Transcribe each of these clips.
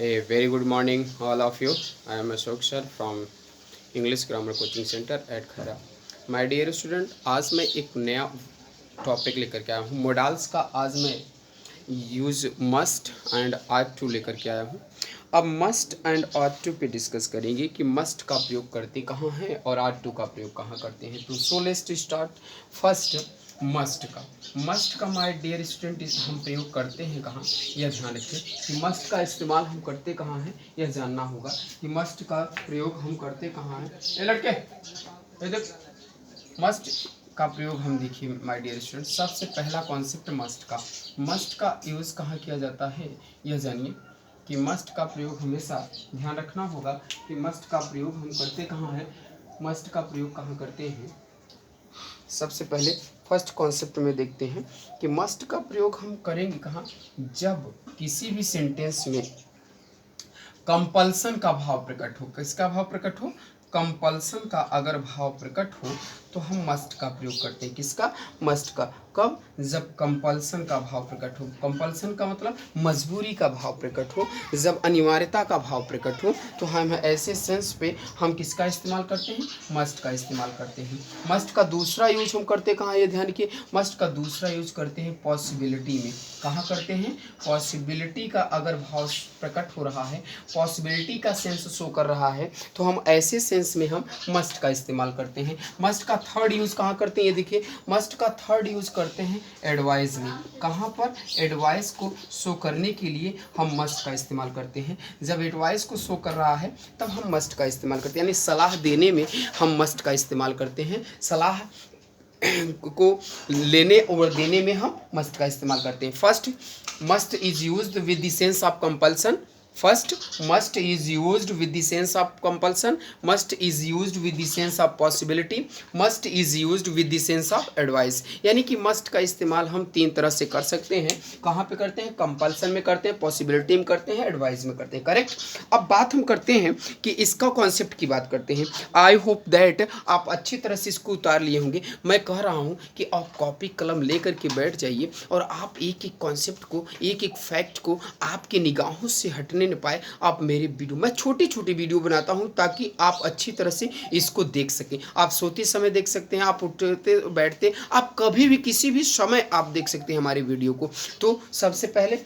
A very good morning, all of you. I am Ashok sir from English grammar coaching centre at Khaira. My dear student, आज मैं एक नया topic लेकर के आया हूँ। मोडाल्स का आज मैं use must and are to लेकर के आया हूँ। अब मस्ट एंड आर टू पे डिस्कस करेंगे कि मस्ट का प्रयोग करते कहाँ हैं और आर टू का प्रयोग कहाँ करते हैं। तो so let's start. First, must का माय डियर स्टूडेंट हम प्रयोग करते हैं कहाँ, यह ध्यान रखें कि मस्ट का इस्तेमाल हम करते कहाँ हैं, यह जानना होगा कि मस्ट का प्रयोग हम करते कहाँ हैं। ये लड़के ये देख, मस्ट का प्रयोग हम देखिए माय डियर स्टूडेंट। सबसे पहला कॉन्सेप्ट मस्ट का यूज़ कहाँ किया जाता है, यह जानिए कि मस्ट का प्रयोग हमेशा ध्यान रखना होगा कि मस्ट का प्रयोग हम करते कहाँ हैं, मस्ट का प्रयोग कहाँ करते हैं। सबसे पहले फर्स्ट कॉन्सेप्ट में देखते हैं कि मस्ट का प्रयोग हम करेंगे कहाँ, जब किसी भी सेंटेंस में कंपल्सन का भाव प्रकट हो। किसका भाव प्रकट हो? कंपल्सन का अगर भाव प्रकट हो तो हम मस्ट का प्रयोग करते हैं। किसका? मस्ट का। कब? जब कंपल्सन का भाव प्रकट हो। कंपल्सन का मतलब मजबूरी का भाव प्रकट हो, जब अनिवार्यता का भाव प्रकट हो, तो हम ऐसे सेंस पे हम किसका इस्तेमाल करते हैं? मस्ट का इस्तेमाल करते हैं। मस्ट का दूसरा यूज हम करते कहाँ, ये ध्यान रखिए। मस्ट का दूसरा यूज करते हैं पॉसिबिलिटी में। कहाँ करते हैं? पॉसिबिलिटी का अगर भाव प्रकट हो रहा है, पॉसिबिलिटी का सेंस शो कर रहा है, तो हम ऐसे सेंस में हम मस्ट का इस्तेमाल करते हैं। मस्ट का थर्ड यूज कहाँ करते हैं, ये देखिए। मस्ट का थर्ड यूज करते हैं एडवाइस में। कहाँ पर? एडवाइस को शो करने के लिए हम मस्ट का इस्तेमाल करते हैं। जब एडवाइस को शो कर रहा है तब हम मस्ट का इस्तेमाल करते हैं, यानी सलाह देने में हम मस्ट का इस्तेमाल करते हैं। सलाह को लेने और देने में हम मस्ट का इस्तेमाल करते हैं। First, must is used with the sense of compulsion. First, must is used with the sense of compulsion, must is used with the sense of possibility, must is used with the sense of advice. यानी कि must का इस्तेमाल हम तीन तरह से कर सकते हैं। कहाँ पे करते हैं? कंपल्सन में करते हैं, पॉसिबिलिटी में करते हैं, एडवाइस में करते हैं। करेक्ट। अब बात हम करते हैं कि इसका कॉन्सेप्ट की बात करते हैं। आई होप दैट आप अच्छी तरह से इसको उतार लिए होंगे। मैं कह रहा हूँ कि आप कॉपी कलम लेकर के बैठ जाइए और आप एक एक कॉन्सेप्ट को, एक एक फैक्ट को आपके निगाहों से हटने न पाए। आप मेरे वीडियो, मैं छोटी छोटी वीडियो बनाता हूँ ताकि आप अच्छी तरह से इसको देख सकें। आप सोते समय देख सकते हैं, आप उठते बैठते, आप कभी भी किसी भी समय आप देख सकते हैं हमारे वीडियो को। तो सबसे पहले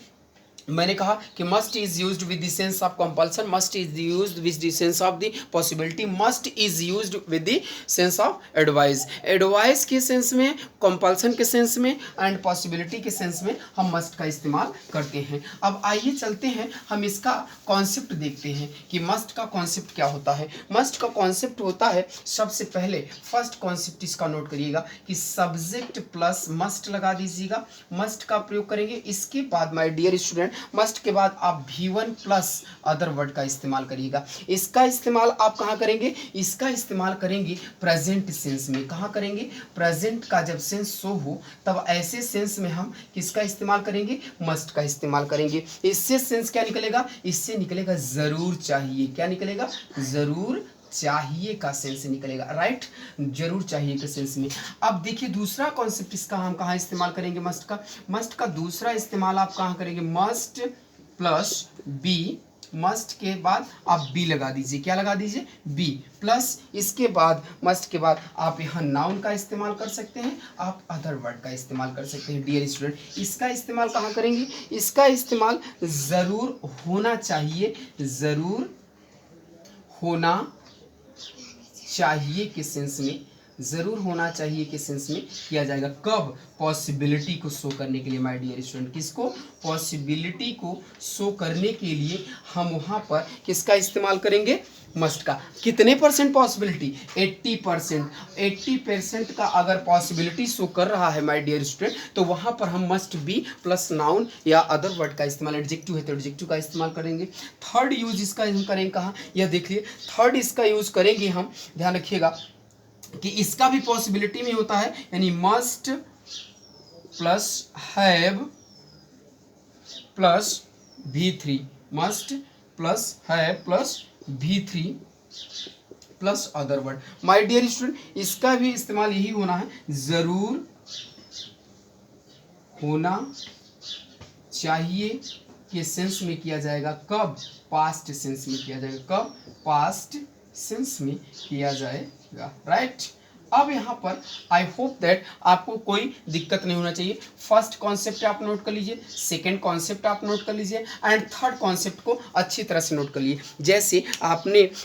मैंने कहा कि must is used with the sense of compulsion, must is used with the sense of the possibility, must is used with the sense of advice. Advice के सेंस में, कंपल्सन के सेंस में एंड पॉसिबिलिटी के sense में हम must का इस्तेमाल करते हैं। अब आइए चलते हैं, हम इसका कॉन्सेप्ट देखते हैं कि मस्ट का कॉन्सेप्ट क्या होता है। मस्ट का कॉन्सेप्ट होता है, सबसे पहले फर्स्ट कॉन्सेप्ट इसका नोट करिएगा कि सब्जेक्ट प्लस मस्ट लगा दीजिएगा, मस्ट का प्रयोग करेंगे। इसके बाद माय डियर स्टूडेंट, मस्ट के बाद आप V1 प्लस अदर वर्ड का इस्तेमाल करिएगा। इसका इस्तेमाल आप कहाँ करेंगे? इसका इस्तेमाल करेंगे प्रेजेंट सेंस में। कहाँ करेंगे? प्रेजेंट का जब सेंस शो हो तब ऐसे सेंस में हम किसका इस्तेमाल करेंगे? मस्ट का इस्तेमाल करेंगे। इससे सेंस क्या निकलेगा? इससे निकलेगा जरूर चाहिए। क्या निकलेगा? जरूर चाहिए का सेंस निकलेगा। राइट, जरूर चाहिए के सेंस में। अब देखिए दूसरा कॉन्सेप्ट इसका हम कहाँ इस्तेमाल करेंगे? मस्ट का। मस्ट का दूसरा इस्तेमाल आप कहाँ करेंगे? Must plus B. मस्ट के बाद आप बी लगा दीजिए। क्या लगा दीजिए? Be plus. इसके बाद मस्ट के बाद आप यहाँ नाउन का इस्तेमाल कर सकते हैं, आप अदर वर्ड का इस्तेमाल कर सकते हैं। डियर स्टूडेंट, इसका इस्तेमाल कहाँ करेंगे? इसका इस्तेमाल जरूर होना चाहिए, जरूर होना चाहिए के सेंस में, जरूर होना चाहिए के सेंस में किया जाएगा। कब? पॉसिबिलिटी को शो करने के लिए माय डियर स्टूडेंट। किसको? पॉसिबिलिटी को शो करने के लिए हम वहाँ पर किसका इस्तेमाल करेंगे? मस्ट का। कितने परसेंट पॉसिबिलिटी? 80%। 80% का अगर पॉसिबिलिटी शो कर रहा है माय डियर स्टूडेंट, तो वहाँ पर हम मस्ट बी प्लस नाउन या अदर वर्ड का इस्तेमाल, एडजेक्टिव है तो एडजेक्टिव का इस्तेमाल करेंगे। थर्ड यूज इसका हम करेंगे कहाँ, यह देखिए। थर्ड इसका यूज करेंगे हम, ध्यान रखिएगा कि इसका भी पॉसिबिलिटी में होता है, यानी must plus have plus V3, must plus have plus V3 plus other word. My dear student, इसका भी इस्तेमाल यही होना है, जरूर होना चाहिए के सेंस में किया जाएगा। कब? पास्ट सेंस में किया जाएगा। कब? पास्ट सेंस में किया जाएगा। राइट। अब यहाँ पर आई होप दैट आपको कोई दिक्कत नहीं होना चाहिए। फर्स्ट कॉन्सेप्ट आप नोट कर लीजिए, सेकंड कॉन्सेप्ट आप नोट कर लीजिए एंड थर्ड कॉन्सेप्ट को अच्छी तरह से नोट कर लीजिए। जैसे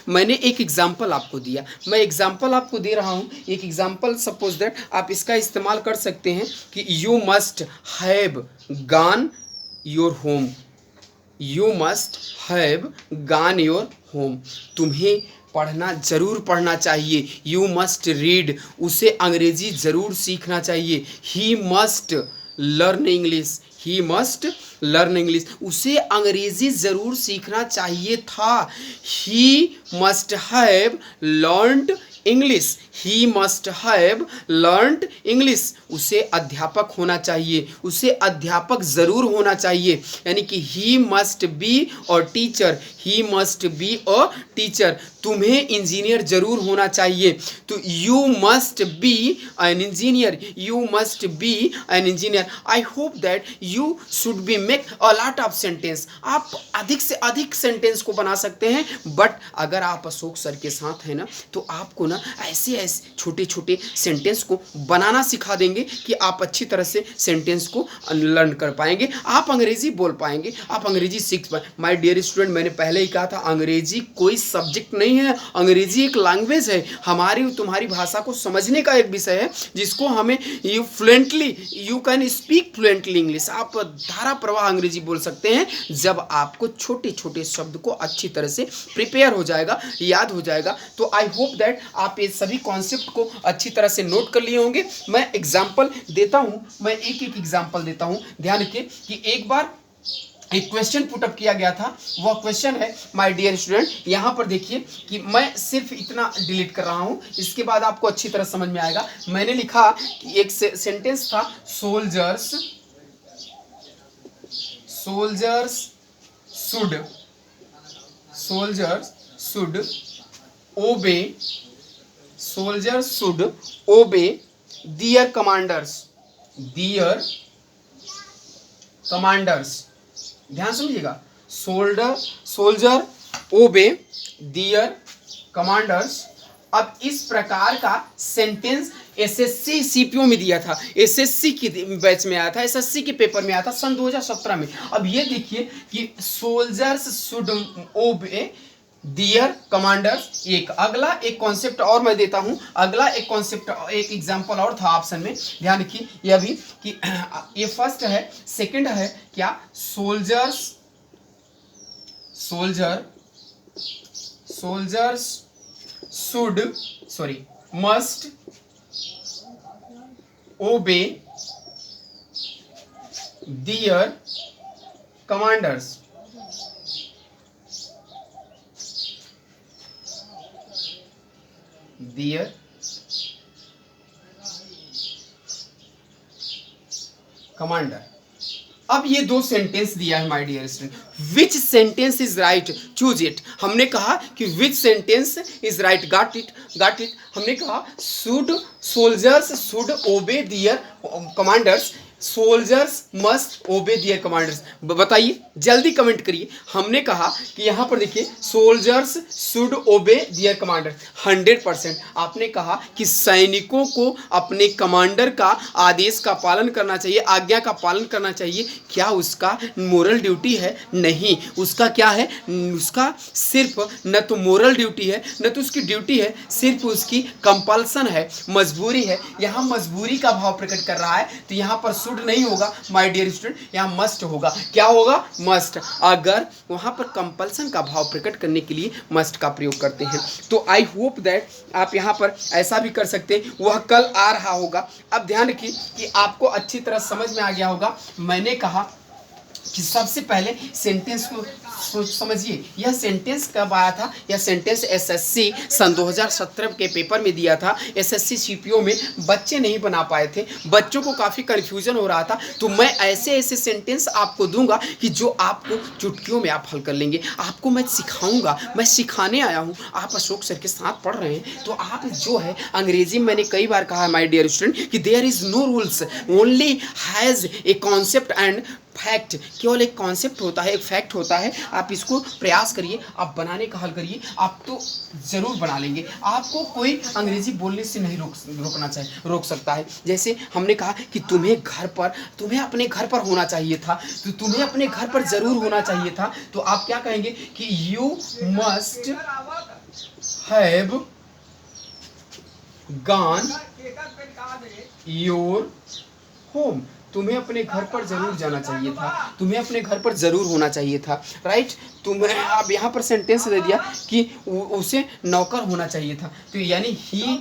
मैंने एक एग्जांपल आपको दिया, मैं एग्जांपल आपको दे रहा हूँ। एक एग्जांपल सपोज दैट आप इसका इस्तेमाल कर सकते हैं कि you must have gone your home. You must have gone your home. तुम्हें पढ़ना जरूर पढ़ना चाहिए। यू मस्ट रीड, उसे अंग्रेजी जरूर सीखना चाहिए। He must learn English. He must learn English, उसे अंग्रेजी जरूर सीखना चाहिए था। He must have learned English. He must have learned English, उसे अध्यापक होना चाहिए। उसे अध्यापक जरूर होना चाहिए। यानी कि ही must be a teacher. He must be a teacher, तुम्हें इंजीनियर जरूर होना चाहिए। तो you must be an engineer. You must be an engineer. I hope that you should be make a lot of sentence. आप अधिक से अधिक sentence को बना सकते हैं, बट अगर आप अशोक सर के साथ हैं ना, तो आपको ना ऐसे छोटे छोटे सेंटेंस को बनाना सिखा देंगे कि आप अच्छी तरह से सेंटेंस को लर्न कर पाएंगे। आप अंग्रेजी बोल पाएंगे, आप अंग्रेजी सीख पाए। माय डियर स्टूडेंट, मैंने पहले ही कहा था, अंग्रेजी कोई सब्जेक्ट नहीं है। अंग्रेजी एक लैंग्वेज है, हमारी तुम्हारी भाषा को समझने का एक विषय है, जिसको हमें you can speak fluently English. आप धारा प्रवाह अंग्रेजी बोल सकते हैं जब आपको छोटे छोटे शब्द को अच्छी तरह से प्रिपेयर हो जाएगा, याद हो जाएगा। तो आई होप दैट आप ये सभी कॉन्सेप्ट को अच्छी तरह से नोट कर लिए होंगे। मैं एग्जाम्पल देता हूं, मैं एक एक एग्जाम्पल देता हूं। ध्यान रखिए कि एक बार एक क्वेश्चन पुटअप किया गया था। वह क्वेश्चन है माय डियर स्टूडेंट, यहाँ पर देखिए कि मैं सिर्फ इतना डिलीट कर रहा हूँ, इसके बाद आपको अच्छी तरह समझ में आएगा। मैंने लिखा कि एक सेंटेंस था, सोल्जर्स शुड ओबे दियर कमांडर्स। ध्यान समझिएगा, सोल्जर ओबे दियर कमांडर्स। अब इस प्रकार का सेंटेंस एसएससी सीपीओ में दिया था, एसएससी की बैच में आया था, एसएससी के पेपर में आया था सन 2017 में। अब ये देखिए कि soldiers should obey dear commanders. एक अगला एक कॉन्सेप्ट और मैं देता हूं, अगला एक कॉन्सेप्ट, एक एग्जांपल और था ऑप्शन में। ध्यान रखिए ये अभी कि ये फर्स्ट है, सेकंड है क्या, soldiers must obey dear commanders. Dear commander. अब ये दो सेंटेंस दिया है my dear student, which sentence is right, choose it. हमने कहा कि which sentence is right, got it. हमने कहा सोल्जर्स शुड ओबे दियर कमांडर्स, सोल्जर्स मस्ट ओबे दियर कमांडर्स। बताइए, जल्दी कमेंट करिए। हमने कहा कि यहाँ पर देखिए, सोल्जर्स शुड ओबे दियर कमांडर। 100% आपने कहा कि सैनिकों को अपने कमांडर का आदेश का पालन करना चाहिए, आज्ञा का पालन करना चाहिए। क्या उसका मोरल ड्यूटी है? नहीं, उसका क्या है, उसका सिर्फ न तो मोरल ड्यूटी है, न तो उसकी ड्यूटी है, सिर्फ उसकी कंपल्सन है, मजबूरी है। यहाँ मजबूरी का भाव प्रकट कर रहा है, तो यहाँ पर शुड नहीं होगा माय डियर स्टूडेंट, यहाँ मस्ट होगा। क्या होगा? मस्ट। अगर वहाँ पर कंपल्सन का भाव प्रकट करने के लिए मस्ट का प्रयोग करते हैं, तो आई होप दैट आप यहाँ पर ऐसा भी कर सकते हैं, वह कल आ रहा होगा। अब ध्यान रखिए कि आपको अच्छी तरह समझ में आ गया होगा। मैंने कहा कि सबसे पहले सेंटेंस को समझिए। यह सेंटेंस कब आया था? यह सेंटेंस एसएससी सन 2017 के पेपर में दिया था। एसएससी सीपीओ में बच्चे नहीं बना पाए थे, बच्चों को काफ़ी कन्फ्यूजन हो रहा था। तो मैं ऐसे सेंटेंस आपको दूंगा कि जो आपको चुटकियों में आप हल कर लेंगे। आपको मैं सिखाऊंगा, मैं सिखाने आया हूँ। आप अशोक सर के साथ पढ़ रहे हैं, तो आप जो है अंग्रेजी में मैंने कई बार कहा है माय डियर स्टूडेंट कि there is no rules, only has a concept and fact, केवल एक कॉन्सेप्ट होता है, एक फैक्ट होता है। आप इसको प्रयास करिए, आप बनाने का हल करिए, आप तो ज़रूर बना लेंगे। आपको कोई अंग्रेजी बोलने से नहीं रोक सकता है। जैसे हमने कहा कि तुम्हें अपने घर पर होना चाहिए था, तो तुम्हें अपने घर पर ज़रूर होना चाहिए था, तो आप क्या कहेंगे कि you must have gone your home. तुम्हें अपने घर पर जरूर जाना चाहिए था, तुम्हें अपने घर पर जरूर होना चाहिए था, राइट। तुम्हें अब यहाँ पर सेंटेंस दे दिया कि उसे नौकर होना चाहिए था, तो यानी ही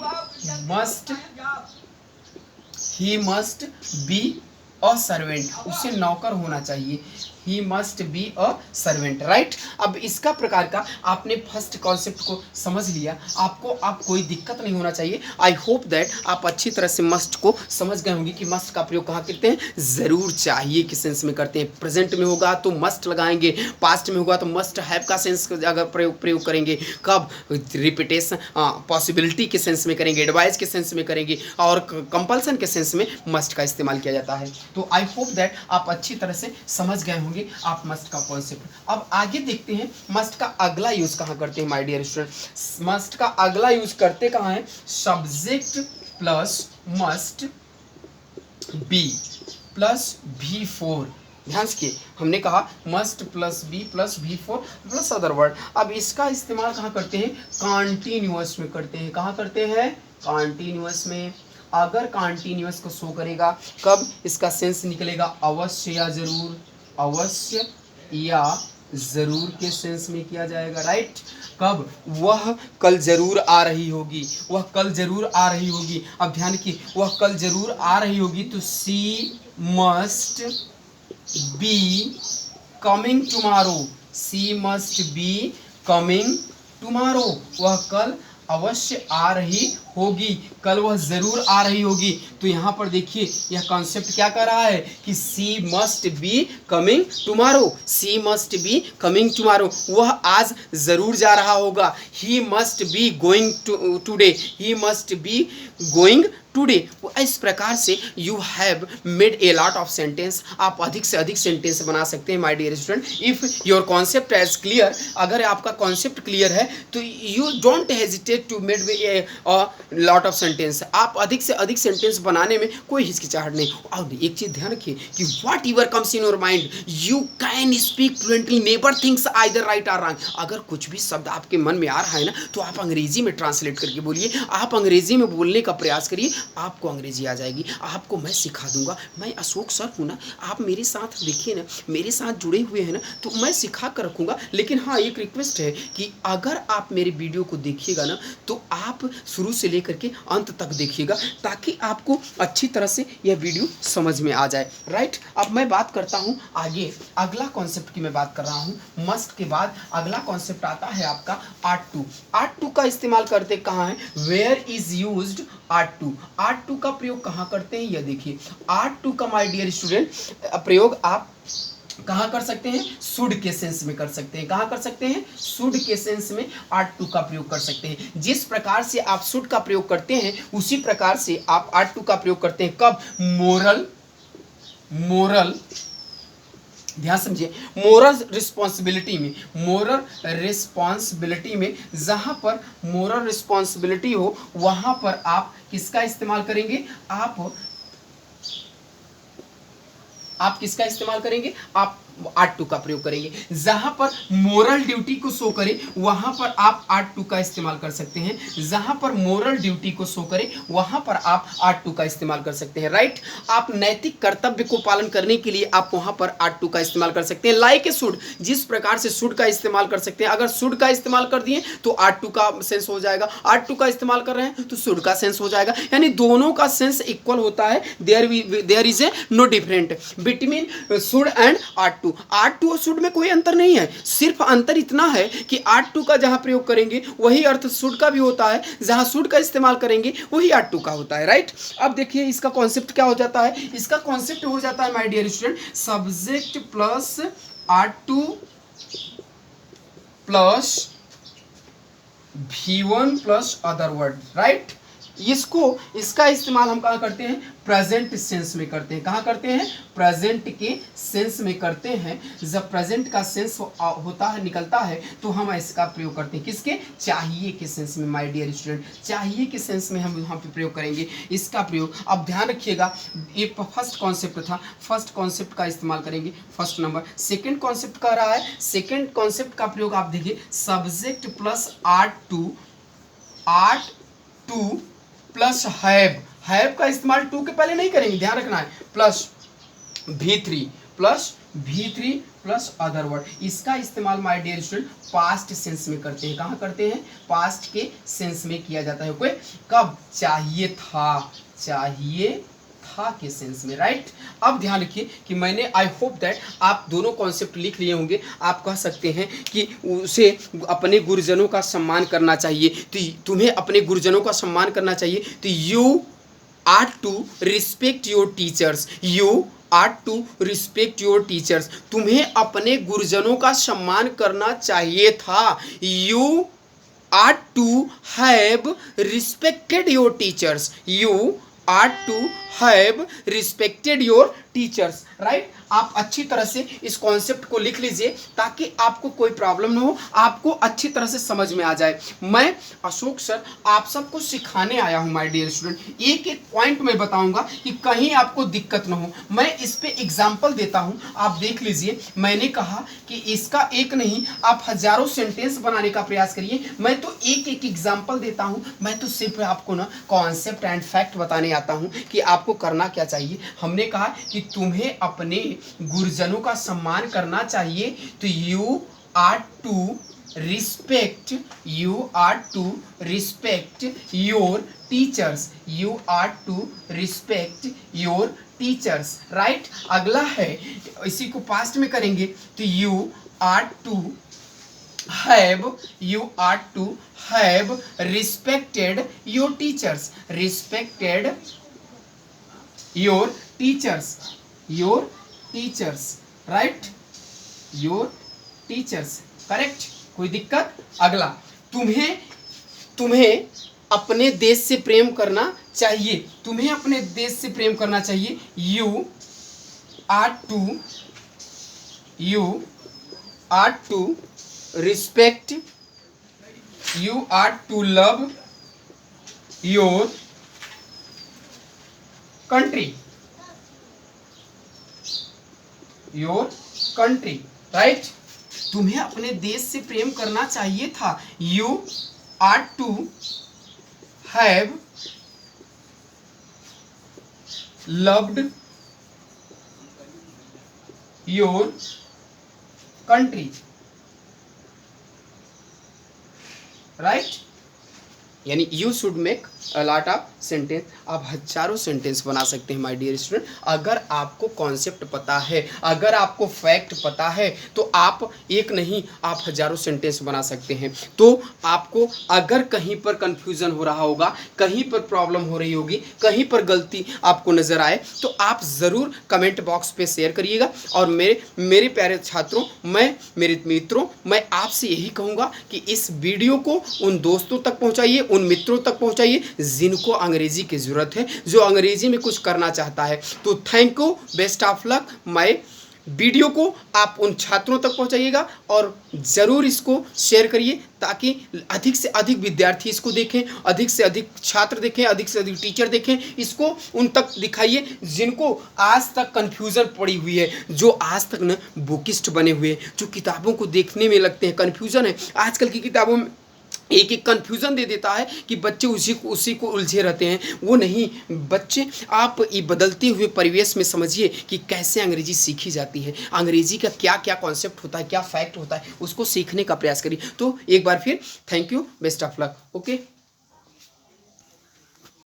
मस्ट बी अ सर्वेंट, उसे नौकर होना चाहिए। ही must be a servant, right. अब इसका प्रकार का आपने फर्स्ट कॉन्सेप्ट को समझ लिया, आप कोई दिक्कत नहीं होना चाहिए। आई होप दैट आप अच्छी तरह से मस्ट को समझ गए होंगे कि मस्ट का प्रयोग कहाँ करते हैं, ज़रूर चाहिए के सेंस में करते हैं। प्रेजेंट में होगा तो मस्ट लगाएंगे, पास्ट में होगा तो मस्ट हैव का सेंस अगर प्रयोग करेंगे, कब रिपीटेशन पॉसिबिलिटी के सेंस में करेंगे, एडवाइस के सेंस में करेंगे, और कंपल्सन के सेंस में मस्ट का इस्तेमाल किया जाता है। तो आई होप दैट आप अच्छी तरह से समझ गए होंगे आप मस्ट का कॉन्सेप्ट। अब आगे देखते हैं मस्ट का अगला यूज कहाँ करते हैं माय डियर स्टूडेंट। मस्ट का अगला यूज करते कहाँ है, subject plus must be plus V4। ध्यान से, हमने कहा must plus be plus V4 plus other word. अब इसका इस्तेमाल कहाँ करते हैं, कॉन्टिन्यूअस में करते हैं। कहाँ करते हैं, कॉन्टिन्यूअस में। अगर कॉन्टिन्यूअस को शो करेगा, कब इसका सेंस निकलेगा, अवश्य या जरूर, अवश्य या जरूर के सेंस में किया जाएगा, राइट। कब, वह कल जरूर आ रही होगी, वह कल जरूर आ रही होगी। अब ध्यान की, वह कल जरूर आ रही होगी, तो she must be coming tomorrow, she must be coming tomorrow. वह कल अवश्य आ रही होगी, कल वह जरूर आ रही होगी। तो यहाँ पर देखिए यह कॉन्सेप्ट क्या कर रहा है कि she must be coming tomorrow, she must be coming tomorrow, वह आज जरूर जा रहा होगा। He must be going today, he must be going today. इस प्रकार से you have made a lot of sentence, आप अधिक से अधिक सेंटेंस बना सकते हैं my dear student. If your concept is clear, अगर आपका कॉन्सेप्ट क्लियर है तो you don't hesitate to made lot of sentence. आप अधिक से अधिक सेंटेंस बनाने में कोई हिचकिचाहट नहीं। और एक चीज ध्यान रखिए कि what ever comes in your mind you can speak fluently, never thinks either right और रॉन्ग। अगर कुछ भी शब्द आपके मन में आ रहा है ना, तो आप अंग्रेजी में ट्रांसलेट करके बोलिए, आप अंग्रेजी में बोलने का प्रयास करिए, आपको अंग्रेजी आ जाएगी। आपको मैं सिखा दूंगा, मैं अशोक सर हूँ ना, आप मेरे साथ देखिए ना, मेरे साथ जुड़े हुए हैं ना, तो मैं सिखा कर रखूँगा। लेकिन हाँ, एक रिक्वेस्ट है कि अगर आप मेरे वीडियो को देखिएगा ना, तो आप शुरू से लेकर के अंत तक देखिएगा, ताकि आपको अच्छी तरह से यह वीडियो समझ में आ जाए, राइट। अब मैं बात करता हूँ आगे, अगला कॉन्सेप्ट की मैं बात कर रहा हूँ। मस्ट के बाद अगला कॉन्सेप्ट आता है आपका आर्ट टू। आर्ट टू का इस्तेमाल करते कहाँ है, where is used ought to. Ought to का प्रयोग कहाँ करते हैं, यह देखिए। आर्ट टू का माय डियर स्टूडेंट प्रयोग आप कहाँ कर सकते हैं, शुड के सेंस में कर सकते हैं। कहाँ कर सकते हैं, शुड के सेंस में आर्ट टू का प्रयोग कर सकते हैं। जिस प्रकार से आप शुड का प्रयोग करते हैं, उसी प्रकार से आप आर्ट टू का प्रयोग करते हैं। कब, मोरल ध्यान समझिए, मोरल रिस्पॉन्सिबिलिटी में, मोरल रिस्पॉन्सिबिलिटी में, जहां पर मोरल रिस्पॉन्सिबिलिटी हो वहां पर आप किसका इस्तेमाल करेंगे, आप किसका इस्तेमाल करेंगे, आप आर्ट टू का प्रयोग करेंगे। जहां पर मोरल ड्यूटी को शो करे वहां पर आप आर्ट टू का इस्तेमाल कर सकते हैं। जहां पर मोरल ड्यूटी को शो करे वहां पर आप आर्ट टू का इस्तेमाल कर सकते हैं, राइट। आप नैतिक कर्तव्य को पालन करने के लिए आप वहां पर आर्ट टू का इस्तेमाल कर सकते हैं। लाइक ए शुड, जिस प्रकार से शुड का इस्तेमाल कर सकते हैं, अगर शुड का इस्तेमाल कर दिए तो आर्ट टू का सेंस हो जाएगा, आर्ट टू का इस्तेमाल कर रहे हैं तो शुड का सेंस हो जाएगा। यानी दोनों का सेंस इक्वल होता है, there is a no different between should and ought to. Ought to और शुड में कोई अंतर नहीं है, सिर्फ अंतर इतना है कि आर्ट टू का जहां प्रयोग करेंगे वही अर्थ शुड का भी होता है, जहां शुड का इस्तेमाल करेंगे वही आर्ट टू का होता है, राइट। अब देखिए इसका कॉन्सेप्ट क्या हो जाता है, इसका कॉन्सेप्ट हो जाता है my dear student, subject plus ought to plus V1 plus other word, right. इसका इस्तेमाल हम कहाँ करते हैं, प्रेजेंट सेंस में करते हैं। कहाँ करते हैं? प्रेजेंट के सेंस में करते हैं। जब प्रेजेंट का सेंस होता है, निकलता है, तो हम इसका प्रयोग करते हैं किसके? चाहिए के सेंस में। माय डियर स्टूडेंट, चाहिए के सेंस में हम यहाँ पे प्रयोग करेंगे इसका प्रयोग। अब ध्यान रखिएगा, ये फर्स्ट कॉन्सेप्ट था, फर्स्ट कॉन्सेप्ट का इस्तेमाल करेंगे फर्स्ट नंबर। सेकंड कॉन्सेप्ट का रहा है, सेकंड कॉन्सेप्ट का प्रयोग आप देखिए, subject plus ought to plus have का इस्तेमाल टू के पहले नहीं करेंगे, ध्यान रखना है, plus V3 plus other word. इसका इस्तेमाल my dear student past sense में करते हैं। कहाँ करते हैं? पास्ट के सेंस में किया जाता है। कोई कब? चाहिए था के सेंस में, राइट। अब ध्यान रखिए कि मैंने, आई होप दैट आप दोनों कॉन्सेप्ट लिख लिए होंगे। आप कह सकते हैं कि उसे अपने गुरुजनों का सम्मान करना चाहिए, तो तुम्हें अपने गुरुजनों का सम्मान करना चाहिए, तो you are to respect your teachers. तुम्हें अपने गुरुजनों का सम्मान करना चाहिए था। You are to have respected your teachers. Right. आप अच्छी तरह से इस कॉन्सेप्ट को लिख लीजिए ताकि आपको कोई प्रॉब्लम ना हो, आपको अच्छी तरह से समझ में आ जाए। मैं अशोक सर आप सबको सिखाने आया हूं माय डियर स्टूडेंट। एक एक पॉइंट में बताऊंगा कि कहीं आपको दिक्कत ना हो। मैं इस पे एग्जांपल देता हूं, आप देख लीजिए। मैंने कहा कि इसका एक नहीं, आप हजारों सेंटेंस बनाने का प्रयास करिए। मैं तो एक एक एग्जाम्पल देता हूं। मैं तो सिर्फ आपको ना कॉन्सेप्ट एंड फैक्ट बताने आता हूं कि आपको करना क्या चाहिए। हमने कहा कि तुम्हें अपने गुरुजनों का सम्मान करना चाहिए, तो you are to respect your teachers. Right. अगला है, इसी को पास्ट में करेंगे, तो you are to have respected your teachers. Right, your teachers, correct. कोई दिक्कत? अगला, तुम्हें अपने देश से प्रेम करना चाहिए। You are to respect, you are to love your country. Right. तुम्हें अपने देश से प्रेम करना चाहिए था। You are to have loved your country. Right, यानी you should make a lot of sentence. आप हजारों सेंटेंस बना सकते हैं माय डियर स्टूडेंट। अगर आपको कॉन्सेप्ट पता है, अगर आपको फैक्ट पता है, तो आप एक नहीं, आप हजारों सेंटेंस बना सकते हैं। तो आपको अगर कहीं पर कंफ्यूजन हो रहा होगा, कहीं पर प्रॉब्लम हो रही होगी, कहीं पर गलती आपको नजर आए, तो आप ज़रूर कमेंट बॉक्स पे शेयर करिएगा। और मेरे प्यारे छात्रों, मेरे मित्रों, मैं आपसे यही कहूँगा कि इस वीडियो को उन दोस्तों तक पहुँचाइए, उन मित्रों तक पहुँचाइए जिनको अंग्रेजी की ज़रूरत है, जो अंग्रेजी में कुछ करना चाहता है। तो thank you, best of luck. मैं वीडियो को आप उन छात्रों तक पहुंचाइएगा और ज़रूर इसको शेयर करिए ताकि अधिक से अधिक विद्यार्थी इसको देखें, अधिक से अधिक छात्र देखें, अधिक से अधिक टीचर देखें। इसको उन तक दिखाइए जिनको आज तक कन्फ्यूज़न पड़ी हुई है, जो आज तक न बुकिस्ट बने हुए हैं, जो किताबों को देखने में लगते हैं कन्फ्यूज़न है। आजकल की किताबों में एक कन्फ्यूज़न दे देता है कि बच्चे उसी को उलझे रहते हैं। वो नहीं, बच्चे आप ये बदलते हुए परिवेश में समझिए कि कैसे अंग्रेजी सीखी जाती है, अंग्रेजी का क्या क्या कॉन्सेप्ट होता है, क्या फैक्ट होता है, उसको सीखने का प्रयास करिए। तो एक बार फिर thank you, best of luck. Okay.